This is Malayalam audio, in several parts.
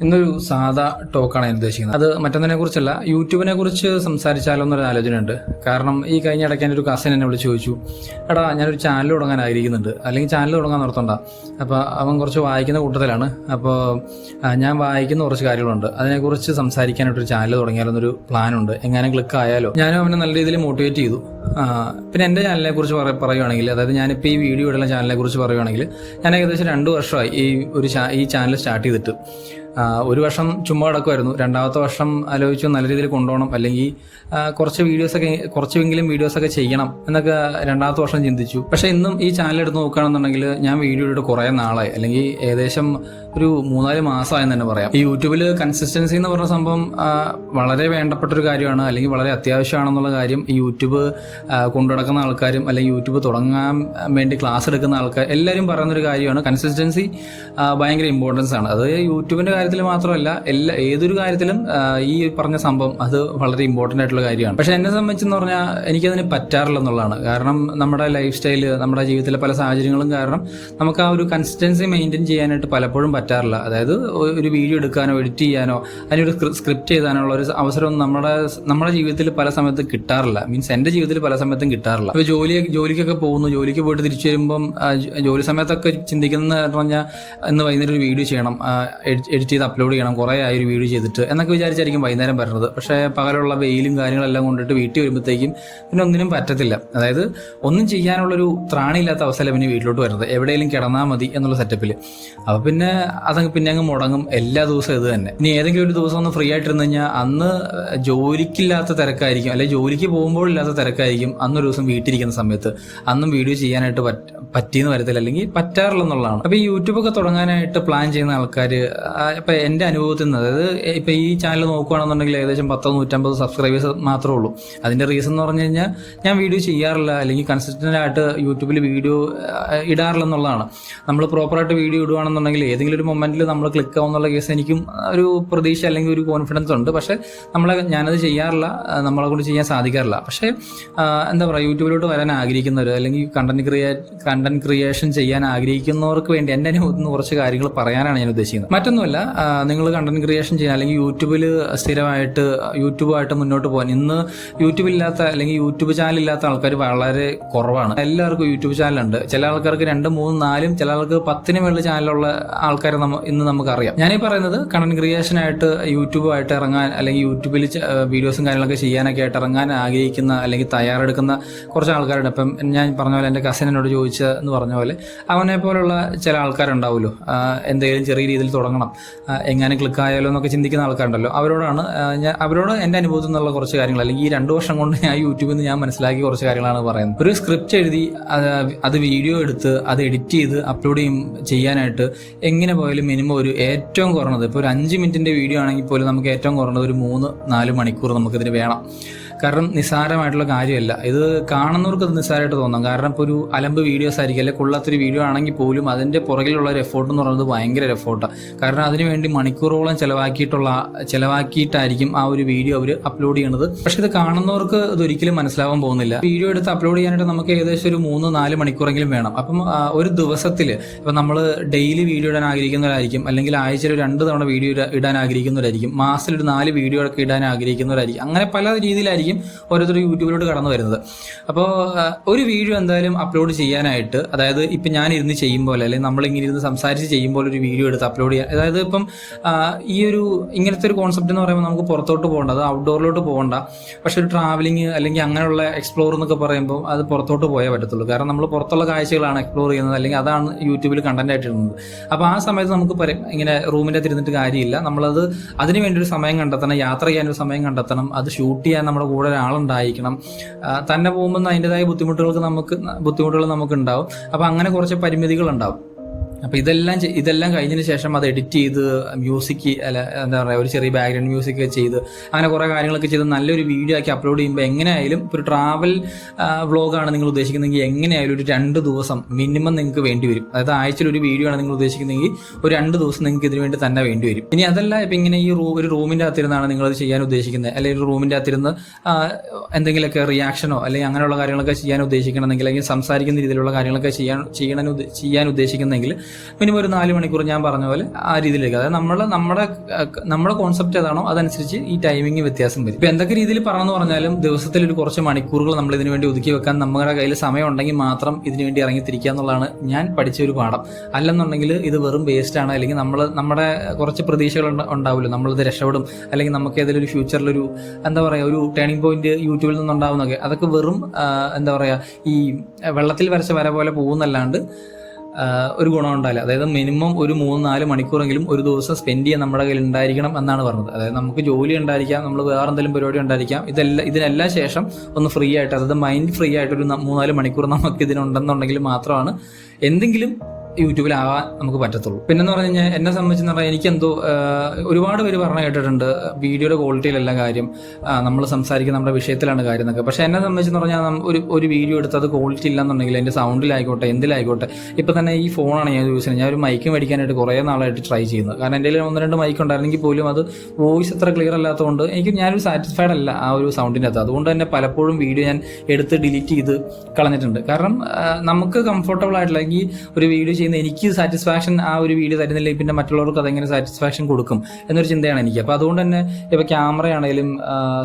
ഇന്നൊരു സാധാ ടോക്കാണ് ഞാൻ ഉദ്ദേശിക്കുന്നത്. അത് മറ്റൊന്നിനെ കുറിച്ചല്ല, യൂട്യൂബിനെ കുറിച്ച് സംസാരിച്ചാലോ എന്നൊരു ആലോചനയുണ്ട്. കാരണം ഈ കഴിഞ്ഞ ഇടയ്ക്ക് എൻ്റെ ഒരു കസിൻ എന്നെ വിളിച്ച് ചോദിച്ചു, എടാ ഞാനൊരു ചാനൽ തുടങ്ങാൻ ആഗ്രഹിക്കുന്നുണ്ട്, അല്ലെങ്കിൽ ചാനൽ തുടങ്ങാൻ നിർത്തണ്ട. അപ്പോൾ അവൻ കുറച്ച് വായിക്കുന്ന കൂട്ടത്തിലാണ്. അപ്പോൾ ഞാൻ വായിക്കുന്ന കുറച്ച് കാര്യങ്ങളുണ്ട്, അതിനെക്കുറിച്ച് സംസാരിക്കാനായിട്ടൊരു ചാനൽ തുടങ്ങിയാലെന്നൊരു പ്ലാനുണ്ട്, എങ്ങാനും ക്ലിക്ക് ആയാലോ. ഞാനും അവനെ നല്ല രീതിയിൽ മോട്ടിവേറ്റ് ചെയ്തു. പിന്നെ എൻ്റെ ചാനലിനെ കുറിച്ച് പറയുകയാണെങ്കിൽ, അതായത് ഞാനിപ്പോൾ ഈ വീഡിയോ ഇടുന്ന ചാനലിനെ കുറിച്ച് പറയുകയാണെങ്കിൽ, ഞാൻ ഏകദേശം 2 വർഷമായി ഈ ചാനൽ സ്റ്റാർട്ട് ചെയ്തിട്ട്. ഒരു വർഷം ചുമ്മാ കിടക്കുമായിരുന്നു. രണ്ടാമത്തെ വർഷം ആലോചിച്ചു നല്ല രീതിയിൽ കൊണ്ടുപോകണം, അല്ലെങ്കിൽ കുറച്ചെങ്കിലും വീഡിയോസൊക്കെ ചെയ്യണം എന്നൊക്കെ രണ്ടാമത്തെ വർഷം ചിന്തിച്ചു. പക്ഷേ ഇന്നും ഈ ചാനൽ എടുത്ത് നോക്കുകയാണെന്നുണ്ടെങ്കിൽ ഞാൻ വീഡിയോ ഇട്ട് കുറേ നാളായി, അല്ലെങ്കിൽ ഏകദേശം ഒരു 3-4 മാസമായെന്ന് തന്നെ പറയാം. ഈ യൂട്യൂബിൽ കൺസിസ്റ്റൻസി എന്ന് പറഞ്ഞ സംഭവം വളരെ വേണ്ടപ്പെട്ടൊരു കാര്യമാണ്, അല്ലെങ്കിൽ വളരെ അത്യാവശ്യമാണെന്നുള്ള കാര്യം ഈ യൂട്യൂബ് കൊണ്ടുനടക്കുന്ന ആൾക്കാരും അല്ലെങ്കിൽ യൂട്യൂബ് തുടങ്ങാൻ വേണ്ടി ക്ലാസ് എടുക്കുന്ന ആൾക്കാർ എല്ലാവരും പറയുന്നൊരു കാര്യമാണ്. കൺസിസ്റ്റൻസി ഭയങ്കര ഇമ്പോർട്ടൻസ് ആണ്. അത് യൂട്യൂബിൻ്റെ കാര്യത്തിൽ മാത്രമല്ല, ഏതൊരു കാര്യത്തിലും ഈ പറഞ്ഞ സംഭവം അത് വളരെ ഇമ്പോർട്ടൻ്റ് ആയിട്ടുള്ള കാര്യമാണ്. പക്ഷെ എന്നെ സംബന്ധിച്ചെന്ന് പറഞ്ഞാൽ എനിക്കതിന് പറ്റാറില്ല എന്നുള്ളതാണ്. കാരണം നമ്മുടെ ലൈഫ് സ്റ്റൈല്, നമ്മുടെ ജീവിതത്തിലെ പല സാഹചര്യങ്ങളും കാരണം നമുക്ക് ആ ഒരു കൺസിസ്റ്റൻസി മെയിൻറ്റെയിൻ ചെയ്യാനായിട്ട് പലപ്പോഴും പറ്റാറില്ല. അതായത് ഒരു വീഡിയോ എടുക്കാനോ എഡിറ്റ് ചെയ്യാനോ അതിനൊരു സ്ക്രിപ്റ്റ് എഴുതാനോ ഉള്ള ഒരു അവസരം നമ്മുടെ ജീവിതത്തിൽ പല സമയത്തും കിട്ടാറില്ല. മീൻസ് എൻ്റെ ജീവിതത്തിൽ പല സമയത്തും കിട്ടാറില്ല. ഇപ്പോൾ ജോലിക്കൊക്കെ പോകുന്നു, ജോലിക്ക് പോയിട്ട് തിരിച്ചു വരുമ്പം ജോലി സമയത്തൊക്കെ ചിന്തിക്കുന്ന പറഞ്ഞാൽ ഇന്ന് വൈകുന്നേരം ഒരു വീഡിയോ ചെയ്യണം, എഡിറ്റ് ചെയ്ത് അപ്ലോഡ് ചെയ്യണം, കുറേ ആയി ഒരു വീഡിയോ ചെയ്തിട്ട് എന്നൊക്കെ വിചാരിച്ചായിരിക്കും വൈകുന്നേരം വരുന്നത്. പക്ഷേ പകലുള്ള വെയിലും കാര്യങ്ങളെല്ലാം കൊണ്ടിട്ട് വീട്ടിൽ വരുമ്പോഴത്തേക്കും പിന്നെ ഒന്നിനും പറ്റത്തില്ല. അതായത് ഒന്നും ചെയ്യാനുള്ളൊരു ത്രാണിയില്ലാത്ത അവസ്ഥയിലാണ് പിന്നെ വീട്ടിലോട്ട് വരുന്നത്. എവിടെയെങ്കിലും കിടന്നാൽ മതി എന്നുള്ള സെറ്റപ്പിൽ. അപ്പോൾ പിന്നെ അതങ്ങ് പിന്നെ അങ്ങ് മുടങ്ങും. എല്ലാ ദിവസവും ഇത് തന്നെ. ഇനി ഏതെങ്കിലും ഒരു ദിവസം ഒന്ന് ഫ്രീ ആയിട്ടിരുന്ന് കഴിഞ്ഞാൽ അന്ന് ജോലിക്കില്ലാത്ത തിരക്കായിരിക്കും, അല്ലെങ്കിൽ ജോലിക്ക് പോകുമ്പോഴില്ലാത്ത തിരക്കായിരിക്കും അന്നൊരു ദിവസം വീട്ടിലിരിക്കുന്ന സമയത്ത്. അന്നും വീഡിയോ ചെയ്യാനായിട്ട് പറ്റിയെന്ന് വരത്തില്ല, അല്ലെങ്കിൽ പറ്റാറില്ല എന്നുള്ളതാണ്. അപ്പോൾ ഈ യൂട്യൂബൊക്കെ തുടങ്ങാനായിട്ട് പ്ലാൻ ചെയ്യുന്ന ആൾക്കാർ ഇപ്പം എൻ്റെ അനുഭവത്തിൽ നിന്ന്, അതായത് ഇപ്പം ഈ ചാനൽ നോക്കുകയാണെന്നുണ്ടെങ്കിൽ ഏകദേശം 100-150 സബ്സ്ക്രൈബേഴ്സ് മാത്രമേ ഉള്ളൂ. അതിൻ്റെ റീസൺ എന്ന് പറഞ്ഞു കഴിഞ്ഞാൽ ഞാൻ വീഡിയോ ചെയ്യാറില്ല, അല്ലെങ്കിൽ കൺസിസ്റ്റൻ്റ് ആയിട്ട് യൂട്യൂബിൽ വീഡിയോ ഇടാറില്ല എന്നുള്ളതാണ്. നമ്മൾ പ്രോപ്പറായിട്ട് വീഡിയോ ഇടുകയാണെന്നുണ്ടെങ്കിൽ ഏതെങ്കിലും ഒരു മൊമെൻറ്റിൽ നമ്മൾ ക്ലിക്ക് ആവുന്നുള്ള കേസ് എനിക്കും ഒരു പ്രതീക്ഷ അല്ലെങ്കിൽ ഒരു കോൺഫിഡൻസ് ഉണ്ട്. പക്ഷേ ഞാനത് ചെയ്യാറില്ല, നമ്മളെ കൊണ്ട് ചെയ്യാൻ സാധിക്കാറില്ല. പക്ഷേ എന്താ പറയുക, യൂട്യൂബിലോട്ട് വരാൻ ആഗ്രഹിക്കുന്നവർ അല്ലെങ്കിൽ കണ്ടന്റ് ക്രിയേഷൻ ചെയ്യാൻ ആഗ്രഹിക്കുന്നവർക്ക് വേണ്ടി എൻ്റെ അനുഭവത്തിൽ നിന്ന് കുറച്ച് കാര്യങ്ങൾ പറയാനാണ് ഞാൻ ഉദ്ദേശിക്കുന്നത്. മറ്റൊന്നുമല്ല, നിങ്ങൾ കണ്ടന്റ് ക്രിയേഷൻ ചെയ്യാൻ അല്ലെങ്കിൽ യൂട്യൂബിൽ സ്ഥിരമായിട്ട് യൂട്യൂബായിട്ട് മുന്നോട്ട് പോകാൻ, ഇന്ന് യൂട്യൂബില്ലാത്ത അല്ലെങ്കിൽ യൂട്യൂബ് ചാനൽ ഇല്ലാത്ത ആൾക്കാർ വളരെ കുറവാണ്. എല്ലാവർക്കും യൂട്യൂബ് ചാനലുണ്ട്. ചില ആൾക്കാർക്ക് 2, 3, 4, ചില ആൾക്ക് 10-ന് മേളിൽ ചാനലുള്ള ആൾക്കാരെ ഇന്ന് നമുക്കറിയാം. ഞാനീ പറയുന്നത് കണ്ടന്റ് ക്രിയേഷനായിട്ട് യൂട്യൂബായിട്ട് ഇറങ്ങാൻ, അല്ലെങ്കിൽ യൂട്യൂബിൽ വീഡിയോസും കാര്യങ്ങളൊക്കെ ചെയ്യാനൊക്കെ ആയിട്ട് ഇറങ്ങാൻ ആഗ്രഹിക്കുന്ന അല്ലെങ്കിൽ തയ്യാറെടുക്കുന്ന കുറച്ച് ആൾക്കാരുണ്ട്. ഇപ്പം ഞാൻ പറഞ്ഞ പോലെ എൻ്റെ കസിൻ എന്നോട് ചോദിച്ചെന്ന് പറഞ്ഞ പോലെ അവനെ പോലുള്ള ചില ആൾക്കാരുണ്ടാവുമല്ലോ, എന്തെങ്കിലും ചെറിയ രീതിയിൽ തുടങ്ങണം, എങ്ങനെ ക്ലിക്ക് ആയാലോ എന്നൊക്കെ ചിന്തിക്കുന്ന ആൾക്കാരുണ്ടല്ലോ. അവരോട് എൻ്റെ അനുഭവത്തിൽ നിന്നുള്ള കുറച്ച് കാര്യങ്ങൾ, അല്ലെങ്കിൽ ഈ 2 വർഷം കൊണ്ട് ഞാൻ യൂട്യൂബിൽ നിന്ന് ഞാൻ മനസ്സിലാക്കിയ കുറച്ച് കാര്യങ്ങളാണ് പറയുന്നത്. ഒരു സ്ക്രിപ്റ്റ് എഴുതി അത് വീഡിയോ എടുത്ത് അത് എഡിറ്റ് ചെയ്ത് അപ്ലോഡ് ചെയ്യാനായിട്ട് എങ്ങനെ പോയാലും മിനിമം ഒരു ഏറ്റവും കുറഞ്ഞത് ഇപ്പോൾ ഒരു 5 മിനിറ്റിൻ്റെ വീഡിയോ ആണെങ്കിൽ പോലും നമുക്ക് ഏറ്റവും കുറഞ്ഞത് ഒരു 3-4 മണിക്കൂർ നമുക്കിതിന് വേണം. കാരണം നിസ്സാരമായിട്ടുള്ള കാര്യമല്ല ഇത്. കാണുന്നവർക്ക് അത് നിസ്സാരമായിട്ട് തോന്നാം. കാരണം ഇപ്പോൾ ഒരു അലമ്പ് വീഡിയോസ് ആയിരിക്കും, അല്ലെങ്കിൽ കൊള്ളാത്തൊരു വീഡിയോ ആണെങ്കിൽ പോലും അതിൻ്റെ പുറകിലുള്ള ഒരു എഫോർട്ട് എന്ന് പറയുന്നത് ഭയങ്കര ഒരു എഫോർട്ടാണ്. കാരണം അതിനുവേണ്ടി മണിക്കൂറോളം ചിലവാക്കിയിട്ടായിരിക്കും ആ ഒരു വീഡിയോ അവർ അപ്ലോഡ് ചെയ്യുന്നത്. പക്ഷെ ഇത് കാണുന്നവർക്ക് ഇതൊരിക്കലും മനസ്സിലാവാൻ പോകുന്നില്ല. വീഡിയോ എടുത്ത് അപ്ലോഡ് ചെയ്യാനായിട്ട് നമുക്ക് ഏകദേശം ഒരു 3-4 മണിക്കൂറെങ്കിലും വേണം. അപ്പം ഒരു ദിവസത്തിൽ ഇപ്പം നമ്മൾ ഡെയിലി വീഡിയോ ഇടാൻ ആഗ്രഹിക്കുന്നവരായിരിക്കും, അല്ലെങ്കിൽ ആഴ്ചയിൽ 2 തവണ വീഡിയോ ഇടാൻ ആഗ്രഹിക്കുന്നവരായിരിക്കും, മാസത്തിൽ ഒരു 4 വീഡിയോ ഒക്കെ ഇടാൻ ആഗ്രഹിക്കുന്നവരായിരിക്കും. അങ്ങനെ പല രീതിയിലായിരിക്കും ഓരോരുത്തർ യൂട്യൂബിലോട്ട് കടന്നു വരുന്നത്. അപ്പോൾ ഒരു വീഡിയോ എന്തായാലും അപ്ലോഡ് ചെയ്യാനായിട്ട്, അതായത് ഇപ്പം ഞാൻ ഇരുന്ന് ചെയ്യുമ്പോൾ അല്ലെങ്കിൽ നമ്മളിങ്ങനെ ഇരുന്ന് സംസാരിച്ച് ചെയ്യുമ്പോൾ ഒരു വീഡിയോ എടുത്ത് അപ്ലോഡ് ചെയ്യാൻ, അതായത് ഇപ്പം ഇങ്ങനത്തെ ഒരു കോൺസെപ്റ്റ് എന്ന് പറയുമ്പോൾ നമുക്ക് പുറത്തോട്ട് പോകണ്ട, അത് ഔട്ട്ഡോറിലോട്ട് പോകണ്ട. പക്ഷെ ഒരു ട്രാവലിംഗ് അല്ലെങ്കിൽ അങ്ങനെയുള്ള എക്സ്പ്ലോർ എന്നൊക്കെ പറയുമ്പോൾ അത് പുറത്തോട്ട് പോയേ പറ്റത്തുള്ളൂ. കാരണം നമ്മൾ പുറത്തുള്ള കാഴ്ചകളാണ് എക്സ്പ്ലോർ ചെയ്യുന്നത്, അല്ലെങ്കിൽ അതാണ് യൂട്യൂബിൽ കണ്ടന്റ് ആയിട്ട് ഇടുന്നത്. അപ്പോൾ ആ സമയത്ത് നമുക്ക് ഇങ്ങനെ റൂമിൻ്റെ അകത്ത് ഇരുന്നിട്ട് കാര്യമില്ല. നമ്മളത് അതിന് വേണ്ടി ഒരു സമയം കണ്ടെത്തണം, യാത്ര ചെയ്യാനൊരു സമയം കണ്ടെത്തണം, അത് ഷൂട്ട് ചെയ്യാൻ നമ്മുടെ കൂടെ ഒരാളുണ്ടായിരിക്കണം. തന്നെ പോകുമ്പോൾ അതിൻ്റെതായ ബുദ്ധിമുട്ടുകൾ നമുക്കുണ്ടാവും. അപ്പോൾ അങ്ങനെ കുറച്ച് പരിമിതികൾ ഉണ്ടാവും. അപ്പോൾ ഇതെല്ലാം കഴിഞ്ഞതിന് ശേഷം അത് എഡിറ്റ് ചെയ്ത് മ്യൂസിക് എന്താ പറയുക, ഒരു ചെറിയ ബാക്ക്ഗ്രൗണ്ട് മ്യൂസിക് ചെയ്ത് അങ്ങനെ കുറേ കാര്യങ്ങളൊക്കെ ചെയ്ത് നല്ലൊരു വീഡിയോ ആക്കി അപ്ലോഡ് ചെയ്യുമ്പോൾ എങ്ങനെയായാലും ഒരു ട്രാവൽ വ്ളോഗാണ് നിങ്ങൾ ഉദ്ദേശിക്കുന്നതെങ്കിൽ എങ്ങനെയായാലും ഒരു 2 ദിവസം മിനിമം നിങ്ങൾക്ക് വേണ്ടി വരും. അതായത് ആഴ്ചയിൽ ഒരു വീഡിയോ ആണ് നിങ്ങൾ ഉദ്ദേശിക്കുന്നതെങ്കിൽ ഒരു 2 ദിവസം നിങ്ങൾക്ക് ഇതിനു വേണ്ടി തന്നെ വേണ്ടി വരും. ഇനി അതല്ല, ഇപ്പം ഇങ്ങനെ ഒരു റൂമിൻ്റെ അകത്തിരുന്നാണ് നിങ്ങളത് ചെയ്യാൻ ഉദ്ദേശിക്കുന്നത്, അല്ലെങ്കിൽ ഒരു റൂമിൻ്റെ അകത്തിരുന്ന് എന്തെങ്കിലുമൊക്കെ റിയാക്ഷനോ അല്ലെങ്കിൽ അങ്ങനെയുള്ള കാര്യങ്ങളൊക്കെ ചെയ്യാൻ ഉദ്ദേശിക്കണമെങ്കിൽ, അല്ലെങ്കിൽ സംസാരിക്കുന്ന രീതിയിലുള്ള കാര്യങ്ങളൊക്കെ ചെയ്യാൻ ഉദ്ദേശിക്കുന്നെങ്കിൽ മിനിമം ഒരു 4 മണിക്കൂർ ഞാൻ പറഞ്ഞ പോലെ ആ രീതിയിലേക്ക്. അതായത് നമ്മുടെ കോൺസെപ്റ്റ് ഏതാണോ അതനുസരിച്ച് ഈ ടൈമിംഗ് വ്യത്യാസം വരും. ഇപ്പൊ എന്തൊക്കെ രീതിയിൽ പറഞ്ഞു പറഞ്ഞാലും ദിവസത്തിൽ ഒരു കുറച്ച് മണിക്കൂറുകൾ നമ്മൾ ഇതിനു വേണ്ടി ഒതുക്കി വെക്കാൻ നമ്മുടെ കയ്യിൽ സമയം ഉണ്ടെങ്കിൽ മാത്രം ഇതിനു വേണ്ടി ഇറങ്ങിത്തിരിക്കുക എന്നുള്ളതാണ് ഞാൻ പഠിച്ച ഒരു പാഠം. അല്ലെന്നുണ്ടെങ്കിൽ ഇത് വെറും വേസ്റ്റ് ആണ്. അല്ലെങ്കിൽ നമ്മുടെ കുറച്ച് പ്രതീക്ഷകൾ ഉണ്ടാവില്ല, നമ്മളിത് രക്ഷപ്പെടും, അല്ലെങ്കിൽ നമുക്ക് ഏതെങ്കിലും ഒരു ഫ്യൂച്ചറിലൊരു എന്താ പറയുക ഒരു ടേണിംഗ് പോയിന്റ് യൂട്യൂബിൽ നിന്നുണ്ടാവുന്നൊക്കെ, അതൊക്കെ വെറും എന്താ പറയുക ഈ വെള്ളത്തിൽ വരച്ച വര പോലെ പോകുന്നല്ലാണ്ട് ഒരു ഗുണം ഉണ്ടാവില്ല. അതായത് മിനിമം ഒരു 3-4 മണിക്കൂറെങ്കിലും ഒരു ദിവസം സ്പെൻഡ് ചെയ്യാൻ നമ്മുടെ കയ്യിൽ ഉണ്ടായിരിക്കണം എന്നാണ് പറഞ്ഞത്. അതായത് നമുക്ക് ജോലി ഉണ്ടായിരിക്കാം, നമ്മൾ വേറെ എന്തെങ്കിലും പരിപാടി ഉണ്ടായിരിക്കാം, ഇതിനെല്ലാം ശേഷം ഒന്ന് ഫ്രീ ആയിട്ട്, അതായത് മൈൻഡ് ഫ്രീ ആയിട്ട് ഒരു 3-4 മണിക്കൂർ നമുക്ക് ഇതിനുണ്ടെന്നുണ്ടെങ്കിൽ മാത്രമാണ് എന്തെങ്കിലും യൂട്യൂബിലാവാൻ നമുക്ക് പറ്റത്തുള്ളൂ. പിന്നെന്ന് പറഞ്ഞു കഴിഞ്ഞാൽ എന്നെ സംബന്ധിച്ചെന്ന് പറഞ്ഞാൽ എനിക്കെന്തോ ഒരുപാട് പേര് പറഞ്ഞു കേട്ടിട്ടുണ്ട് വീഡിയോയുടെ ക്വാളിറ്റിയിലല്ല കാര്യം, നമ്മൾ സംസാരിക്കുന്ന നമ്മുടെ വിഷയത്തിലാണ് കാര്യം എന്നൊക്കെ. പക്ഷെ എന്നെ സംബന്ധിച്ചെന്ന് പറഞ്ഞാൽ ഒരു വീഡിയോ എടുത്ത് അത് ക്വാളിറ്റി ഇല്ലാന്നുണ്ടെങ്കിൽ എൻ്റെ സൗണ്ടിലായിക്കോട്ടെ എന്തിലായിക്കോട്ടെ, ഇപ്പം തന്നെ ഈ ഫോണാണ് ഞാൻ യൂസ് ചെയ്യുന്നത്. ഞാൻ ഒരു മൈക്ക് മേടിക്കാനായിട്ട് കുറേ നാളായിട്ട് ട്രൈ ചെയ്യുന്നത്. കാരണം എൻ്റെ 1-2 മൈക്ക് ഉണ്ടായിരുന്നെങ്കിൽ പോലും അത് വോയിസ് അത്ര ക്ലിയർ അല്ലാത്തതുകൊണ്ട് ഞാനൊരു സാറ്റിസ്ഫൈഡ് അല്ല ആ ഒരു സൗണ്ടിൻ്റെ അകത്ത്. അതുകൊണ്ട് തന്നെ പലപ്പോഴും വീഡിയോ ഞാൻ എടുത്ത് ഡിലീറ്റ് ചെയ്ത് കളഞ്ഞിട്ടുണ്ട്. കാരണം നമുക്ക് കംഫർട്ടബിൾ ആയിട്ടുള്ള ഒരു വീഡിയോ എനിക്ക് സാറ്റിസ്ഫാക്ഷൻ ആ ഒരു വീഡിയോ തരുന്നില്ലെങ്കിൽ പിന്നെ മറ്റുള്ളവർക്ക് അതെങ്ങനെ സാറ്റിസ്ഫാക്ഷൻ കൊടുക്കും എന്നൊരു ചിന്തയാണ് എനിക്ക്. അപ്പോൾ അതുകൊണ്ട് തന്നെ ഇപ്പോൾ ക്യാമറയാണെങ്കിലും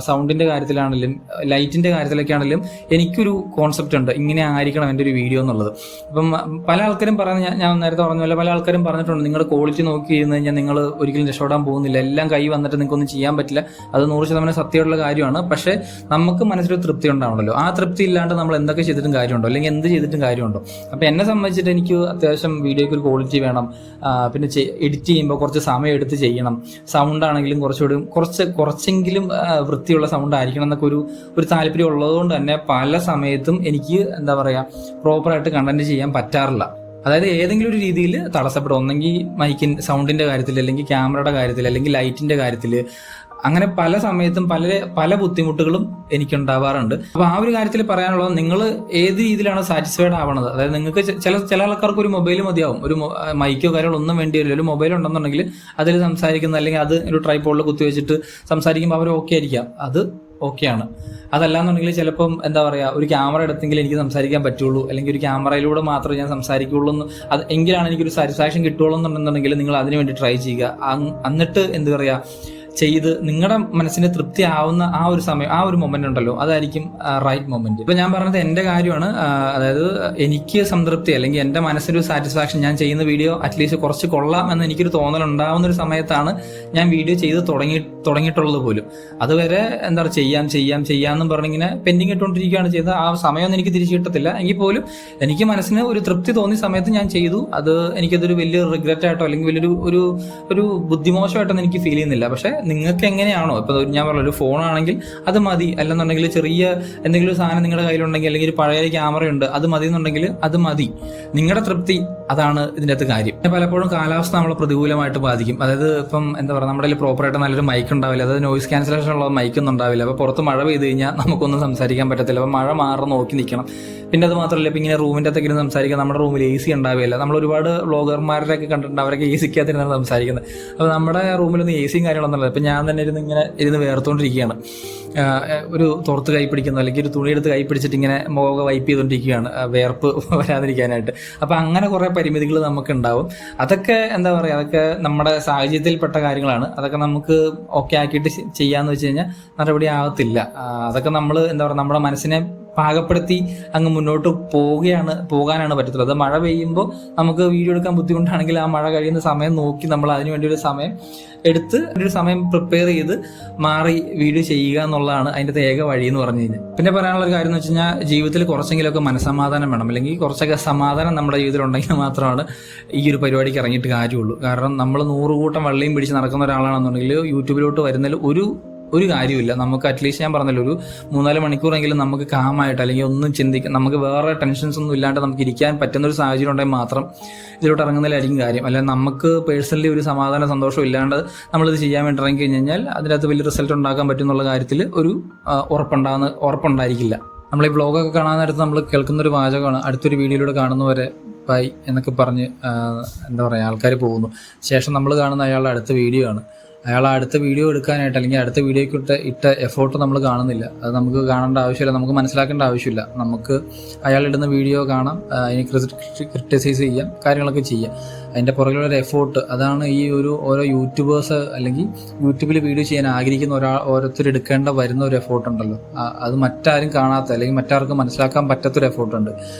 സൗണ്ടിൻ്റെ കാര്യത്തിലാണെങ്കിലും ലൈറ്റിൻ്റെ കാര്യത്തിലൊക്കെ ആണെങ്കിലും എനിക്കൊരു കോൺസെപ്റ്റ് ഉണ്ട്, ഇങ്ങനെ ആയിരിക്കണം എൻ്റെ ഒരു വീഡിയോ എന്നുള്ളത്. അപ്പം പല ആൾക്കാരും ഞാൻ നേരത്തെ പറഞ്ഞ പോലെ പല ആൾക്കാരും പറഞ്ഞിട്ടുണ്ട് നിങ്ങളുടെ ക്വാളിറ്റി നോക്കി ഇരുന്ന് കഴിഞ്ഞാൽ നിങ്ങൾ ഒരിക്കലും രക്ഷപ്പെടാൻ പോകുന്നില്ല, എല്ലാം കൈ വന്നിട്ട് നിങ്ങൾക്കൊന്നും ചെയ്യാൻ പറ്റില്ല. അത് 100% സത്യമുള്ള കാര്യമാണ്. പക്ഷേ നമുക്ക് മനസ്സിലൊരു തൃപ്തി ഉണ്ടാവണമല്ലോ. ആ തൃപ്തി ഇല്ലാണ്ട് നമ്മൾ എന്തൊക്കെ ചെയ്തിട്ടും കാര്യമുണ്ടോ, അല്ലെങ്കിൽ എന്ത് ചെയ്തിട്ടും കാര്യമുണ്ടോ? അപ്പോൾ എന്നെ സംബന്ധിച്ചിട്ട് എനിക്ക് അത്യാവശ്യം വീഡിയോയ്ക്ക് ഒരു ക്വാളിറ്റി വേണം. പിന്നെ എഡിറ്റ് ചെയ്യുമ്പോൾ കുറച്ച് സമയം എടുത്ത് ചെയ്യണം. സൗണ്ട് ആണെങ്കിലും കുറച്ചെങ്കിലും വൃത്തിയുള്ള സൗണ്ട് ആയിരിക്കണം എന്നൊക്കെ ഒരു താല്പര്യം ഉള്ളതുകൊണ്ട് തന്നെ പല സമയത്തും എനിക്ക് എന്താ പറയുക പ്രോപ്പറായിട്ട് കണ്ടന്റ് ചെയ്യാൻ പറ്റാറില്ല. അതായത് ഏതെങ്കിലും ഒരു രീതിയിൽ തടസ്സപ്പെടും. ഒന്നെങ്കിൽ സൗണ്ടിന്റെ കാര്യത്തിൽ, അല്ലെങ്കിൽ ക്യാമറയുടെ കാര്യത്തിൽ, അല്ലെങ്കിൽ ലൈറ്റിന്റെ കാര്യത്തിൽ, അങ്ങനെ പല സമയത്തും പല ബുദ്ധിമുട്ടുകളും എനിക്കുണ്ടാവാറുണ്ട്. അപ്പോൾ ആ ഒരു കാര്യത്തിൽ പറയാനുള്ളത്, നിങ്ങൾ ഏത് രീതിയിലാണ് സാറ്റിസ്ഫൈഡ് ആവണത്. അതായത് നിങ്ങൾക്ക് ചില ആൾക്കാർക്ക് ഒരു മൊബൈൽ മതിയാവും, ഒരു മൈക്കോ കാര്യങ്ങളൊന്നും വേണ്ടി വരില്ല. ഒരു മൊബൈൽ ഉണ്ടെന്നുണ്ടെങ്കിൽ അതിൽ സംസാരിക്കുന്ന, അല്ലെങ്കിൽ അത് ഒരു ട്രൈപോഡിൽ കുത്തിവെച്ചിട്ട് സംസാരിക്കുമ്പോൾ അവർ ഓക്കെ ആയിരിക്കാം, അത് ഓക്കെയാണ്. അതല്ലാന്നുണ്ടെങ്കിൽ ചിലപ്പം എന്താ പറയുക ഒരു ക്യാമറ എടുത്തെങ്കിൽ എനിക്ക് സംസാരിക്കാൻ പറ്റുള്ളൂ, അല്ലെങ്കിൽ ഒരു ക്യാമറയിലൂടെ മാത്രമേ ഞാൻ സംസാരിക്കുകയുള്ളൂ എങ്കിലാണ് എനിക്കൊരു സാറ്റിസ്ഫാക്ഷൻ കിട്ടുള്ളൂ എന്നുണ്ടെന്നുണ്ടെങ്കിൽ നിങ്ങൾ അതിനു വേണ്ടി ട്രൈ ചെയ്യുക. എന്നിട്ട് എന്താ പറയുക ചെയ്ത് നിങ്ങളുടെ മനസ്സിന് തൃപ്തി ആവുന്ന ആ ഒരു സമയം, ആ ഒരു മൊമെന്റ് ഉണ്ടല്ലോ, അതായിരിക്കും റൈറ്റ് മൊമെന്റ്. ഇപ്പൊ ഞാൻ പറഞ്ഞത് എന്റെ കാര്യമാണ്. അതായത് എനിക്ക് സംതൃപ്തി, അല്ലെങ്കിൽ എന്റെ മനസ്സിലൊരു സാറ്റിസ്ഫാക്ഷൻ, ഞാൻ ചെയ്യുന്ന വീഡിയോ അറ്റ്ലീസ്റ്റ് കുറച്ച് കൊള്ളാം എന്ന് എനിക്കൊരു തോന്നൽ ഉണ്ടാവുന്ന ഒരു സമയത്താണ് ഞാൻ വീഡിയോ ചെയ്ത് തുടങ്ങിയിട്ടുള്ളത് പോലും. അതുവരെ എന്താ പറയുക ചെയ്യാമെന്നും പറഞ്ഞിങ്ങനെ പെൻഡിങ് ഇട്ടുകൊണ്ടിരിക്കുകയാണ് ചെയ്തത്. ആ സമയമൊന്നും എനിക്ക് തിരിച്ചു കിട്ടത്തില്ല. എങ്കിൽ പോലും എനിക്ക് മനസ്സിന് ഒരു തൃപ്തി തോന്നിയ സമയത്ത് ഞാൻ ചെയ്തു. എനിക്കതൊരു വലിയ റിഗ്രറ്റ് ആയിട്ടോ അല്ലെങ്കിൽ വലിയൊരു ഒരു ബുദ്ധിമോശമായിട്ടൊന്നും എനിക്ക് ഫീൽ ചെയ്യുന്നില്ല. പക്ഷെ നിങ്ങൾക്ക് എങ്ങനെയാണോ, ഇപ്പൊ ഞാൻ പറഞ്ഞ ഒരു ഫോണാണെങ്കിൽ അത് മതി, അല്ലെന്നുണ്ടെങ്കിൽ ചെറിയ എന്തെങ്കിലും സാധനം നിങ്ങളുടെ കയ്യിലുണ്ടെങ്കിൽ, അല്ലെങ്കിൽ ഒരു പഴയ ക്യാമറയുണ്ട് അത് മതി എന്നുണ്ടെങ്കിൽ അത് മതി. നിങ്ങളുടെ തൃപ്തി, അതാണ് ഇതിൻ്റെ അകത്ത് കാര്യം. പലപ്പോഴും കാലാവസ്ഥ നമ്മളെ പ്രതികൂലമായിട്ട് ബാധിക്കും. അതായത് ഇപ്പം എന്താ പറയുക നമ്മുടെ പ്രോപ്പറായിട്ട് നല്ലൊരു മൈക്ക് ഉണ്ടാവില്ല, അതായത് നോയിസ് ക്യാൻസലേഷൻ ഉള്ള മൈക്കൊന്നും ഉണ്ടാവില്ല. അപ്പോൾ പുറത്ത് മഴ പെയ്ത് കഴിഞ്ഞാൽ നമുക്കൊന്നും സംസാരിക്കാൻ പറ്റത്തില്ല. അപ്പോൾ മഴ മാറുന്ന നോക്കി നിൽക്കണം. പിന്നെ അത് മാത്രമല്ല, ഇപ്പം ഇങ്ങനെ റൂമിൻ്റെ അകത്തേക്ക് ഇരുന്ന് സംസാരിക്കുക, നമ്മുടെ റൂമിൽ AC ഉണ്ടാവില്ല. നമ്മൾ ഒരുപാട് വ്ളോഗർമാരുടെയൊക്കെ കണ്ടിട്ടുണ്ട്, അവരൊക്കെ AC-ക്കകത്തിരുന്നാണ് സംസാരിക്കുന്നത്. അപ്പോൾ നമ്മുടെ റൂമിലൊന്നും AC-യും കാര്യങ്ങളൊന്നും. ഇപ്പം ഞാൻ തന്നെ ഇരുന്ന് വേർത്തുകൊണ്ടിരിക്കുകയാണ്. ഒരു തോർത്ത് കൈ പിടിക്കുന്നു, അല്ലെങ്കിൽ ഒരു തുണിയെടുത്ത് കൈ പിടിച്ചിട്ട് ഇങ്ങനെ മുഖമൊക്കെ വൈപ്പ് ചെയ്തുകൊണ്ടിരിക്കുകയാണ് വേർപ്പ് വരാതിരിക്കാനായിട്ട്. അപ്പം അങ്ങനെ കുറേ പരിമിതികൾ നമുക്ക് ഉണ്ടാവും. അതൊക്കെ എന്താ പറയുക, അതൊക്കെ നമ്മുടെ സാഹചര്യത്തിൽപ്പെട്ട കാര്യങ്ങളാണ്. അതൊക്കെ നമുക്ക് ഓക്കെ ആക്കിയിട്ട് ചെയ്യാന്ന് വെച്ച് കഴിഞ്ഞാൽ നടപടി ആകത്തില്ല. അതൊക്കെ നമ്മൾ എന്താ പറയുക നമ്മുടെ മനസ്സിനെ പാകപ്പെടുത്തി അങ്ങ് മുന്നോട്ട് പോകാനാണ് പറ്റത്തുള്ളൂ. അത് മഴ പെയ്യുമ്പോൾ നമുക്ക് വീഡിയോ എടുക്കാൻ ബുദ്ധിമുട്ടാണെങ്കിൽ ആ മഴ കഴിയുന്ന സമയം നോക്കി നമ്മൾ അതിനു വേണ്ടി ഒരു സമയം എടുത്ത് ഒരു സമയം പ്രിപ്പയർ ചെയ്ത് മാറി വീഡിയോ ചെയ്യുക എന്നുള്ളതാണ് അതിൻ്റെ ഏക വഴി എന്ന് പറഞ്ഞു കഴിഞ്ഞാൽ. പിന്നെ പറയാനുള്ള ഒരു കാര്യം എന്ന് വെച്ച് കഴിഞ്ഞാൽ ജീവിതത്തിൽ കുറച്ചെങ്കിലുമൊക്കെ മനസ്സമാധാനം വേണം, അല്ലെങ്കിൽ കുറച്ചൊക്കെ സമാധാനം നമ്മുടെ ജീവിതത്തിൽ ഉണ്ടെങ്കിൽ മാത്രമാണ് ഈ ഒരു പരിപാടിക്ക് ഇറങ്ങിയിട്ട് കാര്യമുള്ളൂ. കാരണം നമ്മൾ 100 കൂട്ടം വള്ളിയും പിടിച്ച് നടക്കുന്ന ഒരാളാണെന്നുണ്ടെങ്കിൽ യൂട്യൂബിലോട്ട് വരുന്നതിൽ ഒരു കാര്യമില്ല. നമുക്ക് അറ്റ്ലീസ്റ്റ് ഞാൻ പറഞ്ഞല്ലോ ഒരു 3-4 മണിക്കൂറെങ്കിലും നമുക്ക് കാമായിട്ട്, അല്ലെങ്കിൽ ഒന്നും ചിന്തിക്കാൻ, നമുക്ക് വേറെ ടെൻഷൻസ് ഒന്നും ഇല്ലാണ്ട് നമുക്ക് ഇരിക്കാൻ പറ്റുന്ന ഒരു സാഹചര്യം ഉണ്ടെങ്കിൽ മാത്രം ഇതിലോട്ട് ഇറങ്ങുന്നതിലായിരിക്കും കാര്യം. അല്ലെങ്കിൽ നമുക്ക് പേഴ്സണലി ഒരു സമാധാന സന്തോഷം ഇല്ലാണ്ട് നമ്മളിത് ചെയ്യാൻ വേണ്ടി ഇറങ്ങി കഴിഞ്ഞാൽ അതിനകത്ത് വലിയ റിസൾട്ട് ഉണ്ടാക്കാൻ പറ്റും എന്നുള്ള കാര്യത്തിൽ ഒരു ഉറപ്പുണ്ടായിരിക്കില്ല. നമ്മൾ ഈ വ്ളോഗൊക്കെ കാണാൻ നേരത്ത് നമ്മൾ കേൾക്കുന്നൊരു വാചകമാണ്, അടുത്തൊരു വീഡിയോയിലൂടെ കാണുന്നവരെ ബൈ എന്നൊക്കെ പറഞ്ഞ് എന്താ പറയുക ആൾക്കാർ പോകുന്നു. ശേഷം നമ്മൾ കാണുന്ന അയാളുടെ അടുത്ത വീഡിയോ ആണ്. അയാൾ അടുത്ത വീഡിയോ എടുക്കാനായിട്ട്, അല്ലെങ്കിൽ അടുത്ത വീഡിയോയ്ക്ക് ഇട്ട എഫോർട്ട് നമ്മൾ കാണുന്നില്ല. അത് നമുക്ക് കാണേണ്ട ആവശ്യമില്ല, നമുക്ക് മനസ്സിലാക്കേണ്ട ആവശ്യമില്ല. നമുക്ക് അയാളിടുന്ന വീഡിയോ കാണാം, അതിനെ ക്രിട്ടിസൈസ് ചെയ്യാം, കാര്യങ്ങളൊക്കെ ചെയ്യാം. അതിൻ്റെ പുറകിലുള്ള ഒരു എഫോർട്ട്, അതാണ് ഈ ഓരോ യൂട്യൂബേഴ്സ് അല്ലെങ്കിൽ യൂട്യൂബിൽ വീഡിയോ ചെയ്യാൻ ആഗ്രഹിക്കുന്ന ഓരോരുത്തർ വരുന്ന ഒരു എഫോർട്ട് ഉണ്ടല്ലോ, അത് മറ്റാരും കാണാത്ത അല്ലെങ്കിൽ മറ്റാർക്കും മനസ്സിലാക്കാൻ പറ്റാത്തൊരു എഫോർട്ടുണ്ട്.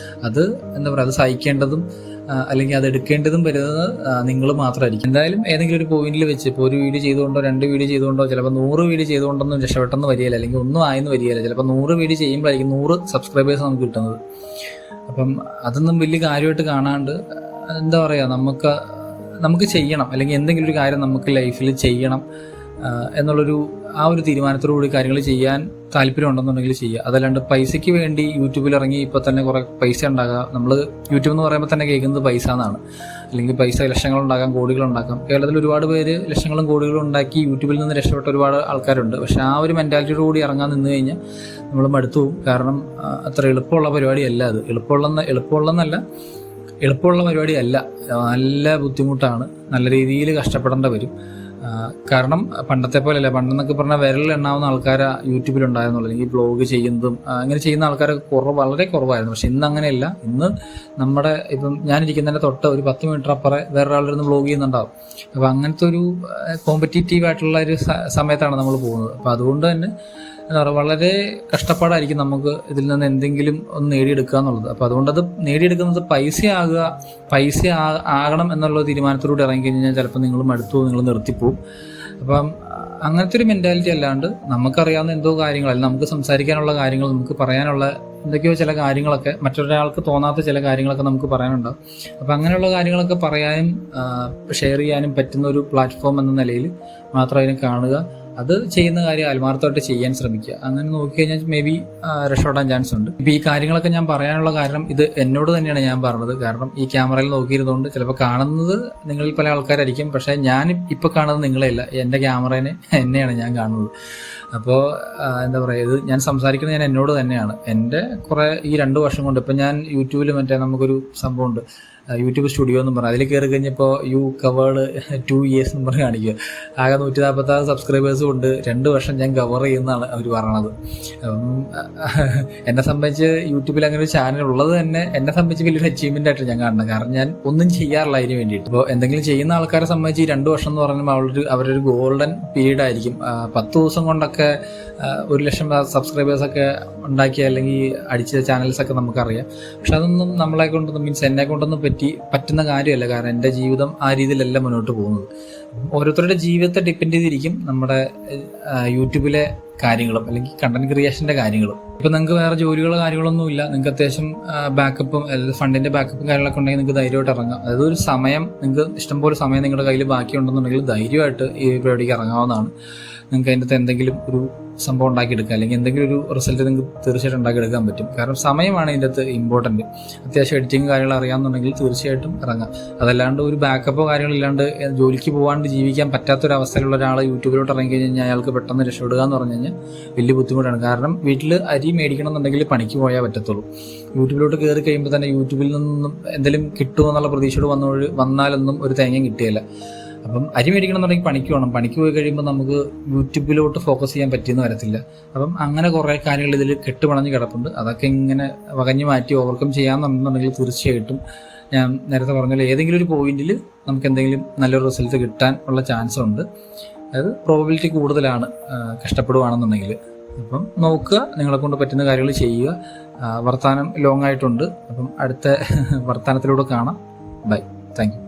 അത് എന്താ പറയുക, അത് സഹിക്കേണ്ടതും അല്ലെങ്കിൽ അത് എടുക്കേണ്ടതും വരുന്നത് നിങ്ങൾ മാത്രമായിരിക്കും. എന്തായാലും ഏതെങ്കിലും ഒരു പോയിന്റിൽ വെച്ച് ഇപ്പോൾ ഒരു വീഡിയോ ചെയ്തുകൊണ്ടോ 2 വീഡിയോ ചെയ്തുകൊണ്ടോ ചിലപ്പോൾ 100 വീഡിയോ ചെയ്തുകൊണ്ടൊന്നും രക്ഷപ്പെട്ടെന്ന് വരികയില്ല, അല്ലെങ്കിൽ ഒന്നും ആയെന്ന് വരികയില്ല. ചിലപ്പോൾ 100 വീഡിയോ ചെയ്യുമ്പോഴായിരിക്കും 100 സബ്സ്ക്രൈബേഴ്സ് നമുക്ക് കിട്ടുന്നത്. അപ്പം അതൊന്നും വലിയ കാര്യമായിട്ട് കാണാണ്ട് എന്താ പറയുക, നമുക്ക് ചെയ്യണം, അല്ലെങ്കിൽ എന്തെങ്കിലും ഒരു കാര്യം നമുക്ക് ലൈഫിൽ ചെയ്യണം എന്നുള്ളൊരു ഒരു തീരുമാനത്തോടുകൂടി കാര്യങ്ങൾ ചെയ്യാൻ താല്പര്യം ഉണ്ടെന്നുണ്ടെങ്കിൽ ചെയ്യുക. അതല്ലാണ്ട് പൈസയ്ക്ക് വേണ്ടി യൂട്യൂബിൽ ഇറങ്ങി ഇപ്പോൾ തന്നെ കുറേ പൈസ ഉണ്ടാക്കുക. നമ്മൾ യൂട്യൂബ് എന്ന് പറയുമ്പോൾ തന്നെ കേൾക്കുന്നത് പൈസ എന്നാണ്, അല്ലെങ്കിൽ പൈസ ലക്ഷങ്ങളുണ്ടാക്കാം, കോടികളുണ്ടാക്കാം. കേരളത്തിൽ ഒരുപാട് പേര് ലക്ഷങ്ങളും കോടികളും ഉണ്ടാക്കി യൂട്യൂബിൽ നിന്ന് രക്ഷപ്പെട്ട ഒരുപാട് ആൾക്കാരുണ്ട്. പക്ഷെ ആ ഒരു മെൻറ്റാലിറ്റിയോട് കൂടി ഇറങ്ങാൻ നിന്ന് കഴിഞ്ഞാൽ നമ്മൾ മടുത്തു പോകും. കാരണം അത്ര എളുപ്പമുള്ള പരിപാടിയല്ല അത്. എളുപ്പമുള്ള പരിപാടിയല്ല, നല്ല ബുദ്ധിമുട്ടാണ്, നല്ല രീതിയിൽ കഷ്ടപ്പെടേണ്ട വരും. കാരണം പണ്ടത്തെ പോലെയല്ല. പണ്ടെന്നൊക്കെ പറഞ്ഞാൽ വിരലിൽ എണ്ണാവുന്ന ആൾക്കാരെ യൂട്യൂബിലുണ്ടായിരുന്നുള്ളൂ, അല്ലെങ്കിൽ ബ്ലോഗ് ചെയ്യുന്നതും അങ്ങനെ ചെയ്യുന്ന ആൾക്കാരൊക്കെ വളരെ കുറവായിരുന്നു. പക്ഷെ ഇന്ന് അങ്ങനെയല്ല. ഇന്ന് നമ്മുടെ ഇപ്പം ഞാനിരിക്കുന്നതിൻ്റെ തൊട്ട് ഒരു 10 മീറ്റർ അപ്പുറം വേറൊരാളിരുന്ന് ബ്ലോഗ് ചെയ്യുന്നുണ്ടാവും. അപ്പോൾ അങ്ങനത്തെ ഒരു കോമ്പറ്റീറ്റീവ് ആയിട്ടുള്ള ഒരു സമയത്താണ് നമ്മൾ പോകുന്നത്. അപ്പോൾ അതുകൊണ്ട് തന്നെ എന്താ പറയുക, വളരെ കഷ്ടപ്പാടായിരിക്കും നമുക്ക് ഇതിൽ നിന്ന് എന്തെങ്കിലും ഒന്ന് നേടിയെടുക്കുക എന്നുള്ളത്. അപ്പോൾ അതുകൊണ്ട് അത് നേടിയെടുക്കുന്നത് പൈസ ആകണം എന്നുള്ള തീരുമാനത്തിലൂടെ ഇറങ്ങിക്കഴിഞ്ഞാൽ ചിലപ്പോൾ നിങ്ങൾ മടുത്തു, നിങ്ങൾ നിർത്തിപ്പോവും. അപ്പം അങ്ങനത്തെ ഒരു മെൻറ്റാലിറ്റി അല്ലാണ്ട് നമുക്കറിയാവുന്ന എന്തോ കാര്യങ്ങൾ, അല്ലെങ്കിൽ നമുക്ക് സംസാരിക്കാനുള്ള കാര്യങ്ങൾ, നമുക്ക് പറയാനുള്ള എന്തൊക്കെയോ ചില കാര്യങ്ങളൊക്കെ, മറ്റൊരാൾക്ക് തോന്നാത്ത ചില കാര്യങ്ങളൊക്കെ നമുക്ക് പറയാനുണ്ടാവും. അപ്പം അങ്ങനെയുള്ള കാര്യങ്ങളൊക്കെ പറയാനും ഷെയർ ചെയ്യാനും പറ്റുന്ന ഒരു പ്ലാറ്റ്ഫോം എന്ന നിലയിൽ മാത്രം അതിനെ കാണുക. അത് ചെയ്യുന്ന കാര്യം ആത്മാർത്ഥമായിട്ട് ചെയ്യാൻ ശ്രമിക്കുക. അങ്ങനെ നോക്കിക്കഴിഞ്ഞാൽ മേ ബി രക്ഷപ്പെടാൻ ചാൻസ് ഉണ്ട്. ഇപ്പം ഈ കാര്യങ്ങളൊക്കെ ഞാൻ പറയാനുള്ള കാരണം ഇത് എന്നോട് തന്നെയാണ് ഞാൻ പറഞ്ഞത്. കാരണം ഈ ക്യാമറയിൽ നോക്കിയിരുന്നുകൊണ്ട് ചിലപ്പോൾ കാണുന്നത് നിങ്ങളിൽ പല ആൾക്കാരായിരിക്കും, പക്ഷേ ഞാൻ ഇപ്പോൾ കാണുന്നത് നിങ്ങളെയല്ല, എൻ്റെ ക്യാമറേനെ എന്നെയാണ് ഞാൻ കാണുന്നത്. അപ്പോൾ എന്താ പറയുക, ഇത് ഞാൻ സംസാരിക്കുന്നത് ഞാൻ എന്നോട് തന്നെയാണ്. എൻ്റെ കുറേ ഈ 2 വർഷം കൊണ്ട് ഇപ്പം ഞാൻ യൂട്യൂബിൽ നമുക്കൊരു സംഭവമുണ്ട്, യൂട്യൂബ് സ്റ്റുഡിയോ എന്നും പറഞ്ഞാൽ. അതിൽ കയറി കഴിഞ്ഞപ്പോൾ യു കവേർഡ് 2 years എന്ന് പറഞ്ഞ് കാണിക്കുക. ആകെ 146 സബ്സ്ക്രൈബേഴ്സും ഉണ്ട്. 2 വർഷം ഞാൻ കവർ ചെയ്യുന്നതാണ് അവർ പറയണത്. എന്നെ സംബന്ധിച്ച് യൂട്യൂബിൽ അങ്ങനെ ഒരു ചാനൽ ഉള്ളത് തന്നെ എന്നെ സംബന്ധിച്ച് വലിയൊരു അച്ചീവ്മെൻ്റ് ആയിട്ട് ഞാൻ കാണുന്നത്. കാരണം ഞാൻ ഒന്നും ചെയ്യാറില്ല അതിന് വേണ്ടിയിട്ട്. അപ്പോൾ എന്തെങ്കിലും ചെയ്യുന്ന ആൾക്കാരെ സംബന്ധിച്ച് ഈ 2 വർഷം എന്ന് പറയുമ്പോൾ അവരൊരു ഗോൾഡൻ പീരീഡ് ആയിരിക്കും. 10 ദിവസം കൊണ്ടൊക്കെ 1,00,000 സബ്സ്ക്രൈബേഴ്സൊക്കെ ഉണ്ടാക്കിയ അല്ലെങ്കിൽ അടിച്ച ചാനൽസൊക്കെ നമുക്കറിയാം. പക്ഷെ അതൊന്നും നമ്മളെ കൊണ്ടൊന്നും എന്നെ കൊണ്ടൊന്നും പറ്റുന്ന കാര്യമല്ല. കാരണം എൻ്റെ ജീവിതം ആ രീതിയിലല്ല മുന്നോട്ട് പോകുന്നത്. ഓരോരുത്തരുടെ ജീവിതത്തെ ഡിപ്പെൻഡ് ചെയ്തിരിക്കും നമ്മുടെ യൂട്യൂബിലെ കാര്യങ്ങളും അല്ലെങ്കിൽ കണ്ടന്റ് ക്രിയേഷൻ്റെ കാര്യങ്ങളും. ഇപ്പം നിങ്ങൾക്ക് വേറെ ജോലികളോ കാര്യങ്ങളൊന്നും ഇല്ല, നിങ്ങൾക്ക് അത്യാവശ്യം ബാക്കപ്പും ഫണ്ടിൻ്റെ ബാക്കപ്പും കാര്യങ്ങളൊക്കെ ഉണ്ടെങ്കിൽ നിങ്ങൾക്ക് ധൈര്യമായിട്ട് ഇറങ്ങാം. അതായത് ഒരു സമയം, നിങ്ങൾക്ക് ഇഷ്ടംപോലെ സമയം നിങ്ങളുടെ കയ്യിൽ ബാക്കിയുണ്ടെന്നുണ്ടെങ്കിൽ ധൈര്യമായിട്ട് ഈ പരിപാടിക്ക് ഇറങ്ങാവുന്നതാണ്. നിങ്ങൾക്ക് അതിൻ്റെ അകത്ത് എന്തെങ്കിലും ഒരു സംഭവം ഉണ്ടാക്കിയെടുക്കുക, അല്ലെങ്കിൽ എന്തെങ്കിലും ഒരു റിസൾട്ട് നിങ്ങൾക്ക് തീർച്ചയായിട്ടും ഉണ്ടാക്കിയെടുക്കാൻ പറ്റും. കാരണം സമയമാണ് ഇതിൻ്റെ അകത്ത് ഇമ്പോർട്ടൻറ്റ്. അത്യാവശ്യം എഡിറ്റിംഗ് കാര്യങ്ങൾ അറിയാമെന്നുണ്ടെങ്കിൽ തീർച്ചയായിട്ടും ഇറങ്ങാം. അതല്ലാണ്ട് ഒരു ബാക്കപ്പോ കാര്യങ്ങളില്ലാണ്ട് ജോലിക്ക് പോകാണ്ട് ജീവിക്കാൻ പറ്റാത്തൊരവസ്ഥയിലുള്ള ഒരാൾ യൂട്യൂബിലോട്ട് ഇറങ്ങി കഴിഞ്ഞാൽ അയാൾക്ക് പെട്ടെന്ന് രക്ഷപ്പെടുക എന്ന് പറഞ്ഞു കഴിഞ്ഞാൽ വലിയ ബുദ്ധിമുട്ടാണ്. കാരണം വീട്ടിൽ അരി മേടിക്കണം എന്നുണ്ടെങ്കിൽ പണിക്ക് പോയാൽ പറ്റത്തുള്ളൂ. യൂട്യൂബിലോട്ട് കയറി കഴിയുമ്പോൾ തന്നെ യൂട്യൂബിൽ നിന്നും എന്തെങ്കിലും കിട്ടുമെന്നുള്ള പ്രതീക്ഷയോട് വന്നാലൊന്നും ഒരു തേങ്ങയും കിട്ടിയില്ല. അപ്പം അരി മേടിക്കണം എന്നുണ്ടെങ്കിൽ പണിക്ക് പോകണം. പണിക്ക് പോയി കഴിയുമ്പോൾ നമുക്ക് യൂട്യൂബിലോട്ട് ഫോക്കസ് ചെയ്യാൻ പറ്റിയെന്ന് വരത്തില്ല. അപ്പം അങ്ങനെ കുറേ കാര്യങ്ങൾ ഇതിൽ കെട്ടുപണഞ്ഞ് കിടപ്പുണ്ട്. അതൊക്കെ ഇങ്ങനെ വകഞ്ഞു മാറ്റി ഓവർകം ചെയ്യാമെന്നുണ്ടെങ്കിൽ തീർച്ചയായിട്ടും ഞാൻ നേരത്തെ പറഞ്ഞ ഏതെങ്കിലും ഒരു പോയിന്റിൽ നമുക്ക് എന്തെങ്കിലും നല്ലൊരു റിസൾട്ട് കിട്ടാൻ ഉള്ള ചാൻസ് ഉണ്ട്. അതായത് പ്രോബബിലിറ്റി കൂടുതലാണ് കഷ്ടപ്പെടുകയാണെന്നുണ്ടെങ്കിൽ. അപ്പം നോക്കുക, നിങ്ങളെ കൊണ്ട് പറ്റുന്ന കാര്യങ്ങൾ ചെയ്യുക. വർത്താനം ലോങ് ആയിട്ടുണ്ട്. അപ്പം അടുത്ത വർത്താനത്തിലൂടെ കാണാം. Bye, thank U.